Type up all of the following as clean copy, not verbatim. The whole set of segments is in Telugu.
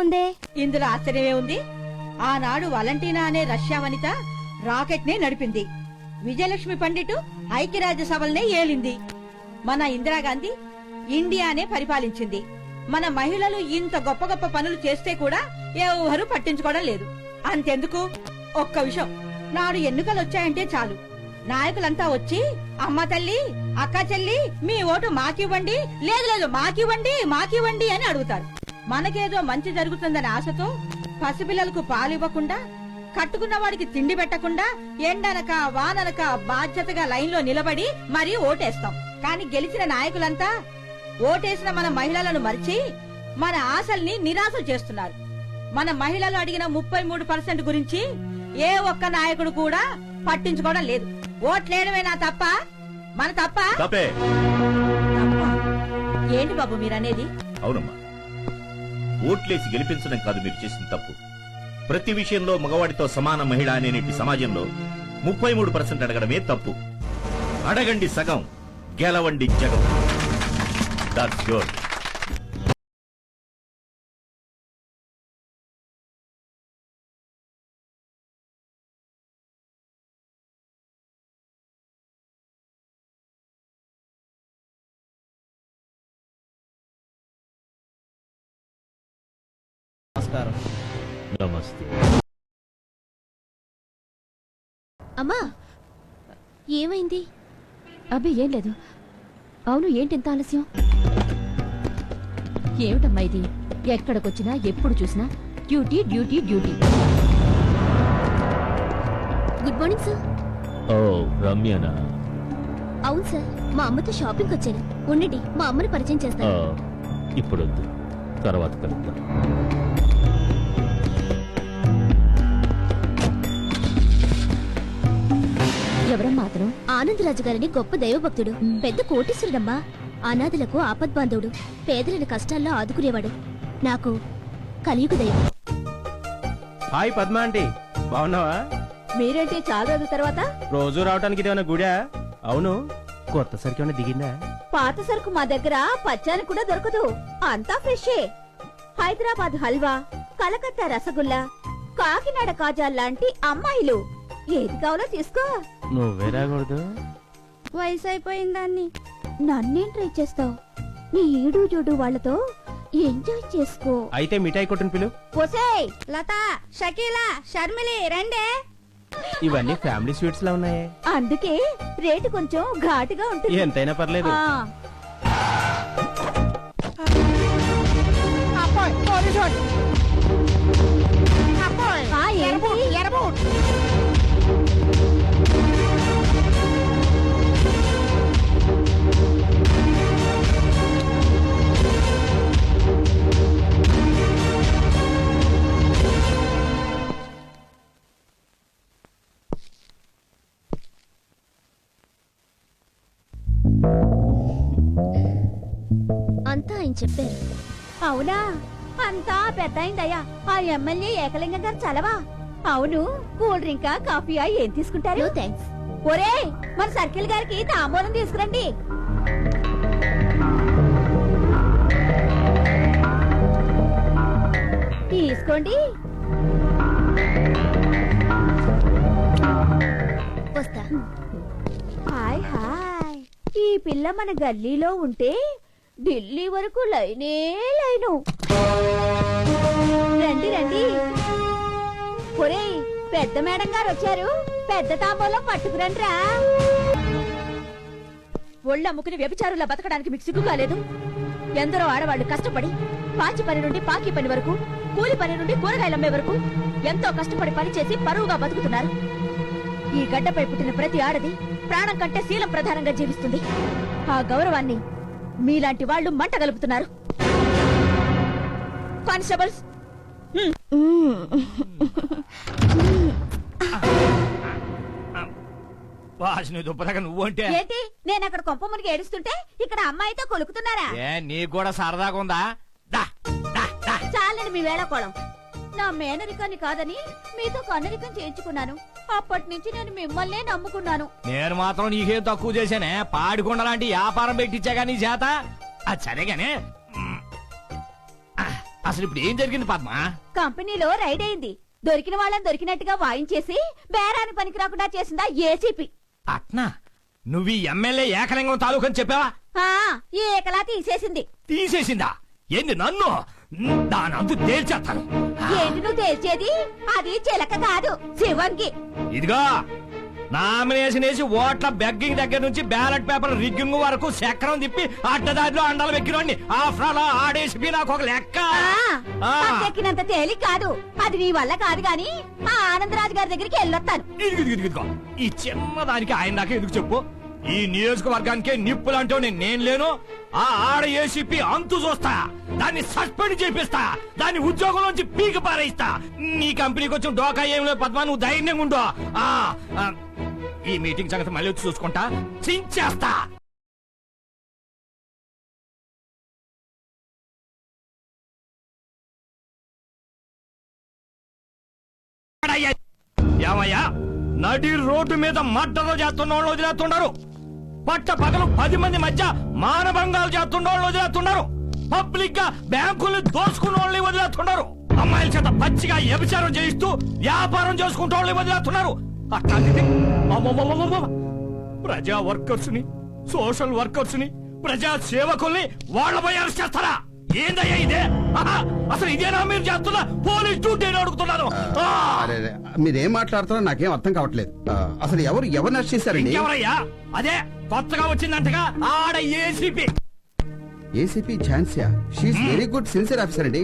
ఉందే ఇందులో ఆశ్చర్యమే ఉంది. ఆనాడు వలంటీనా అనే రష్యా వనిత రాకెట్ నే నడిపింది. విజయలక్ష్మి పండిట్ ఐక్యరాజ్య సభలనే ఏలింది. మన ఇందిరాగాంధీ ఇండియానే పరిపాలించింది. మన మహిళలు ఇంత గొప్ప గొప్ప పనులు చేస్తే కూడా ఎవరూ పట్టించుకోవడం లేదు. అంతెందుకు, ఒక్క విషయం, నాడు ఎన్నికలు వచ్చాయంటే చాలు నాయకులంతా వచ్చి అమ్మ తల్లి, అక్క చెల్లి, మీ ఓటు మాకివ్వండి, లేదు లేదు మాకివ్వండి అని అడుగుతారు. మనకేదో మంచి జరుగుతుందని ఆశతో పసిపిల్లలకు పాలివ్వకుండా, కట్టుకున్న వాడికి తిండి పెట్టకుండా, ఎండనక వాననక బాధ్యతగా లైన్లో నిలబడి మరీ ఓటేస్తాం. కాని గెలిచిన నాయకులంతా ఓటేసిన మన మహిళలను మరిచి మన ఆశల్ని నిరాశలు చేస్తున్నారు. మన మహిళలు అడిగిన 33% గురించి ఏ ఒక్క నాయకుడు కూడా పట్టించుకోవడం లేదు. ఓట్లేయడమేనా తప్ప? మన తప్ప? ఏంటి బాబు మీరనేది? అవునమ్మా, ఓట్లేసి గెలిపించడం కాదు మీరు చేసిన తప్పు. ప్రతి విషయంలో మగవాడితో సమాన మహిళ అనేటి సమాజంలో 33% అడగడమే తప్పు. అడగండి సగం, గెలవండి జగం. That's good. నమస్కారం. నమస్తే. అమ్మా, ఏమైంది? అబ్బే ఏం లేదు. అవును, ఏంటి ఇంత ఆలస్యం? ఏమిటమ్మా ఇది? ఎక్కడికొచ్చినా ఎప్పుడు చూసినా duty duty duty. Good morning sir. ఓ రమ్యనా? అవును సార్, మా అమ్మతో షాపింగ్ వచ్చాను. ఉండండి, మా అమ్మని పరిచయం చేస్తాను. ఇప్పుడు వద్దు, తర్వాత కలుద్దాం. ఎవరమ్మా అతను? ఆనందరాజు గారిని గొప్ప దైవభక్తుడు, పెద్ద కోటీశ్వరుడమ్మా. అనాథలకు ఆపద్బాంధవుడు, పేదలను కష్టాల్లో ఆదుకునేవాడు. నాకు కలియుగ దైవం. హాయ్ పద్మ ఆంటీ, బాగున్నావా? మీరేంటి చాలా రోజుల తర్వాత? రోజు రావడానికి ఇదేమన్నా గుడా? అవును, కొత్త సరికి ఏమైనా దిగిందా? పాత సరుకు మా దగ్గర పచ్చాని కూడా దొరకదు, అంతా ఫ్రెషే. హైదరాబాద్ హల్వా, కలకత్తా రసగుల్లా, కాకినాడ కాజా లాంటి అమ్మాయిలు. ఏది కావాలో తీసుకో. నువ్వే రాకూడదు. వయసు అయిపోయిందాన్ని నన్నేం ట్రై చేస్తావు? నీ ఈడు జోడు వాళ్ళతో ఎంజాయ్ చేసుకో. అయితే మిఠాయి కొట్టుని పిలు. ఒసేయ్ లత, షకీలా, షర్మిలి రండే. ఇవన్నీ ఫ్యామిలీ స్వీట్స్ లా ఉన్నాయే. అందుకే రేటు కొంచెం ఘాటుగా ఉంటుంది. ఎంతైనా పర్లేదు. అంతా ఆయన చెప్పారు. అవునా? అంతా పెద్ద అయిందయ్యా. ఆ ఎమ్మెల్యే ఏకలింగం గారు చలవా? అవును, కూల్ డ్రింకా కాఫీయా ఏం తీసుకుంటారు? థ్యాంక్స్. ఒరే, మన సర్కిల్ గారికి తాంబూలం తీసుకురండి. తీసుకోండి. వస్తా. Hi hi. ఈ పిల్ల మన గల్లీలో ఉంటే ఢిల్లీ వరకు లైనే లైను. రండి రండి. ఒరేయ్, పెద్ద మేడం గారు వచ్చారు, పెద్ద తాంబూలం పట్టుకురండ్రా. ఒళ్ళమ్ముకుని వ్యభిచారులా బతకడానికి మీకు సిగ్గు కాలేదు? ఎందరో ఆడవాళ్లు కష్టపడి పాచి పని నుండి పాకి పని వరకు, కూలి పని నుండి కూరగాయలమ్మే వరకు ఎంతో కష్టపడి పని చేసి పరువుగా బతుకుతున్నారు. ఈ గడ్డపై పుట్టిన ప్రతి ఆడది ప్రాణం కంటే శీలం ప్రధానంగా జీవిస్తుంది. ఆ గౌరవాన్ని మీలాంటి వాళ్ళు మంట గలుపుతున్నారు. కానిస్టేబుల్స్, నువ్వంటే ఏంటి? నేను అక్కడ కొంప మునిగి ఏడుస్తుంటే ఇక్కడ అమ్మాయితో కొలుకుతున్నారా? నీకు కూడా సరదాగా ఉందా? చాలండి మీ వేళకోళం. నా మేనరికాన్ని కాదని మీతో కన్నరికం చేయించుకున్నాను. అప్పటి నుంచి నేను మిమ్మల్నే నమ్ముకున్నాను. నేను మాత్రం నీకేం తక్కువ చేశానే? పాడికొండ లాంటి వ్యాపారం పెట్టించాగా నీ చేత. అది సరేగానే అసలు ఇప్పుడు ఏం జరిగింది పద్మ? కంపెనీలో రైడ్ అయింది. దొరికిన వాళ్ళని దొరికినట్టుగా వాయించేసి బేరాని పనికి రాకుండా చేసిందా ఏసీపీ. అట్నా? నువ్వు ఈ ఎమ్మెల్యే ఏకలింగం తాలూకు అని చెప్పావా? ఏకలా తీసేసింది. తీసేసిందా? ఏంది నన్ను? దాని అంతు తేల్చేస్తాను. ఏంటి నువ్వు తేల్చేది? అది చిలక కాదు, శివంగి. ఇదిగో నామినేషన్ వేసి ఓట్ల బెగ్గింగ్ దగ్గర నుంచి బ్యాలెట్ పేపర్ రిగ్గింగ్ వరకు చక్రం తిప్పి అడ్డదారిలో అండాలు వెక్కినోడిని. ఆఫ్టర్ ఆల్ ఆడేసి నాకు ఒక లెక్క. ఎక్కినంత తేలిక కాదు. అది నీ వల్ల కాదు గాని ఆ ఆనందరాజు గారి దగ్గరికి వెళ్ళొస్తాను. ఇదిగో ఈ చిన్నదానికి ఆయన దాకా ఎందుకు చెప్పు? ఈ నియోజకవర్గానికే నిప్పులంటూ నేను లేను. ఆ ఆడ ఏసీపీ అంతు చూస్తా, దాన్ని సస్పెండ్ చేపిస్తా, దాన్ని ఉద్యోగంలోంచి పీక పారేస్తా. నీ కంపెనీకి వచ్చిన డోకా ఏం లేదు పద్మా, నువ్వు ధైర్యంగా ఉండు. ఈ మీటింగ్ సంగతి మళ్ళీ వచ్చి చూసుకుంటా, చించేస్తా. ఏమయ్యా, నడి రోడ్డు మీద మడ్డలు చేస్తున్న వాళ్ళు వదిలేస్తున్నారు. పట్ట పగలు 10 మంది మధ్య మానభంగాలు చేస్తున్న వాళ్ళు వదిలేస్తున్నారు. పబ్లిక్ గా బ్యాంకుల్ని దోసుకున్న వాళ్ళని వదిలేస్తున్నారు. అమ్మాయిల చేత పచ్చిగా వ్యభిచారం చేయిస్తూ వ్యాపారం చేసుకుంటూ వాళ్ళని వదిలేస్తున్నారు. అట్లాంటిది ప్రజా వర్కర్స్ ని, సోషల్ వర్కర్స్ ని, ప్రజా సేవకుల్ని వాళ్ళపై అరెస్ట్ చేస్తారా? ఏందయ్యా ఇదే? అసలు ఇదేనా మీరు చేస్తున్నా పోలీస్ డ్యూటీ అని అడుగుతున్నాను. మీరేం మాట్లాడుతున్నారో నాకేం అర్థం కావట్లేదు. అసలు ఎవరు అరెస్ట్ చేశారండి? ఎవరయ్యా? అదే కొత్తగా వచ్చిందంటగా ఆడ ACP. ACP Jhansi. She's very good sincere officer అండి.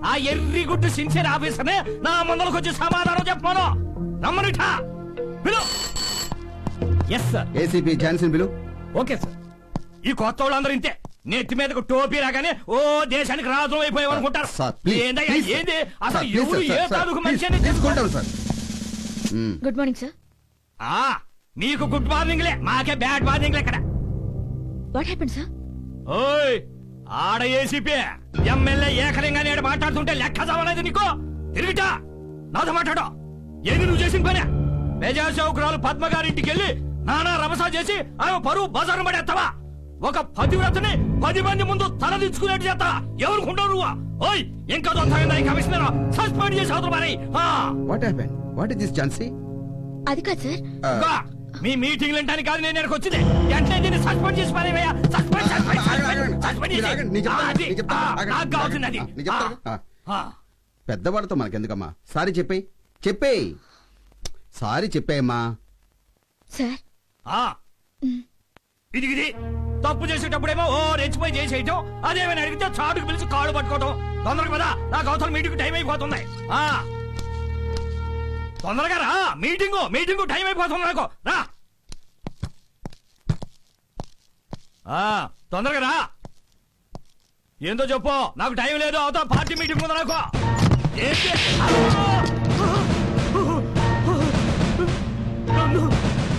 ఆ ఎర్రి గుడ్డు సిన్సియర్ ఆఫీసర్ నే నా ముందరకు వచ్చి సమాధానం చెప్పాను. రమ్మనిఠా పిలు. Yes sir. ఏసీపీ ఝాన్సీ బిలు. Okay sir. ఈ కొత్త వాళ్ళందరూ ఇంతే, నెత్తి మీదకు టోపీ రాగానే ఓ దేశానికి రాజు అయిపోయావు అనుకుంటారు. సార్, ప్లీజ్, ఏందయ్యా ప్లీజ్, ఏంది అసలు సార్, ప్లీజ్, ఎవరు ఏ సార్, తాలూకు సార్, మనిషి అని తీసుకుంటాం సార్. Good morning sir. నీకు గుడ్ మార్నింగ్ లే, మాకే బ్యాడ్ మార్నింగ్ లే. ఇక్కడ వాట్ హ్యాపెండ్ సార్? ఓయ్ ఆడ ఏసీపీ ఎమ్మెల్యే ఏకలింగా నేడు మాట్లాడుతుంటే లెక్క చదవలేదు నీకు. తిరుగుతా నాతో మాట్లాడు. ఏది నువ్వు చేసిన పనే? ప్రజాసేవకురాలు పద్మ గారింటికి వెళ్ళి నానా రమసా చేసి ఆమె పరువు బజారు పడేస్తావా? ఒక పతివ్రతని 10 మంది ముందు తలదించుకునేట్టు చేస్తా. ఎవరుకుంటావు నువ్వు? ఓయ్ ఇంకా కమిషనర్ సస్పెండ్ చేసి అవతల మరి. What happened? What is this Jhansi? అది కాదు సార్. మీ మీటింగ్ వింటానికి కాదు నేను ఇక్కడికి వచ్చింది. వెంటనే దీన్ని సస్పెండ్ చేసి పారేవయ్యా. సస్పెండ్ నాకు కావాల్సింది అది. పెద్దవాళ్ళతో మనకెందుకమ్మా? సారీ చెప్పేయ్. సారీ చెప్పేయమ్మా. సార్ ఇది తప్పు చేసేటప్పుడేమో ఓ రెచ్చిపోయి చేసేయటం, అదేమైనా అడిగితే చాటుకు పిలిచి కాళ్ళు పట్టుకోవటం. తొందరగా కదా, నాకు అవతల మీటింగ్ టైం అయిపోతుంది. తొందరగా రా, మీటింగ్ టైం అయిపోతుంది నాకు. రా తొందరగా రా. ఏందో చెప్పు, నాకు టైం లేదు. అవతల పార్టీ మీటింగ్ ఉంది నాకు. ఏంటి?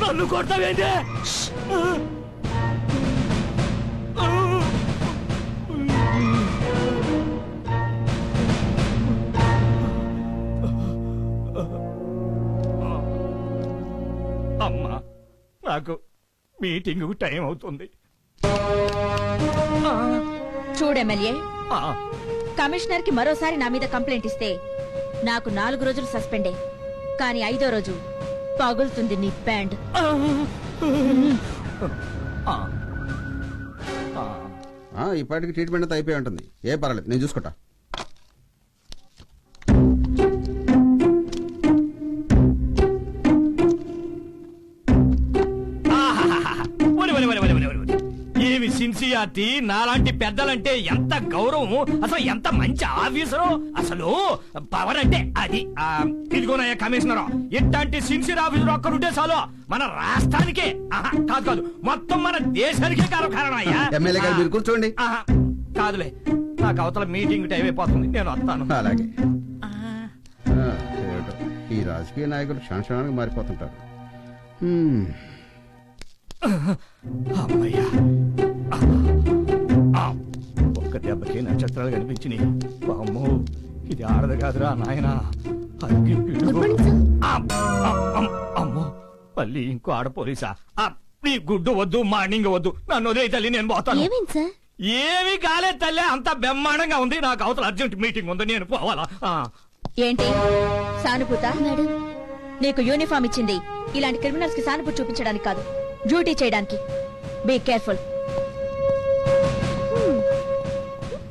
నన్ను కొడతావేంటి? అమ్మా, నాకు మీటింగ్ టైం అవుతుంది. చూడు ఎమ్మెల్యే, కమిషనర్ కి మరోసారి నా మీద కంప్లైంట్ ఇస్తే నాకు 4 రోజులు సస్పెండే, కానీ 5వ రోజు పగులుతుంది నీ బ్యాండ్. ఇప్పటికి ట్రీట్మెంట్ అంతా అయిపోయి ఉంటుంది. ఏ పర్వాలేదు, నేను చూసుకుంటా. ఏమి సిన్సియారిటీ! నాలాంటి పెద్దలంటే ఎంత గౌరవం, అసలు ఎంత మంచి ఆఫీసరు. అసలు పవర్ అంటే అది. ఇదిగోనయ్యా కమిషనర్, ఇట్లాంటి సిన్సియర్ ఆఫీసర్ ఒక్కరుంటే చాలు మన రాష్ట్రానికే కాదు మొత్తం మన దేశానికే కారణం అయ్యా. ఎమ్మెల్యే గారు మీరు కూర్చోండి. కాదులే, నాకు అవతల మీటింగ్ టైం అయిపోతుంది, నేను వస్తాను. అలాగే. ఈ రాజకీయ నాయకులు క్షణక్షణానికి మారిపోతుంటారు. అమ్మయ్యా, ఒక్క దెబ్బకి నక్షత్రాలు కనిపించినాయి. అమ్మో, ఇది ఆడదు కాదురా నాయనా. అమ్మో, మళ్ళీ ఇంకో ఆడ పోలీసా? నీ గుడ్డు వద్దు, మార్నింగ్ వద్దు, నన్ను వదిలే తల్లి, నేను పోతాను. ఏమీ కాలేదు తల్లి, అంత బ్రహ్మాండంగా ఉంది. నాకు అవతల అర్జెంట్ మీటింగ్ ఉంది, నేను పోవాలా. ఏంటి సానుభూత? నీకు యూనిఫామ్ ఇచ్చింది ఇలాంటి క్రిమినల్స్ కి సానుభూతి చూపించడానికి కాదు, డ్యూటీ చేయడానికి. Be careful.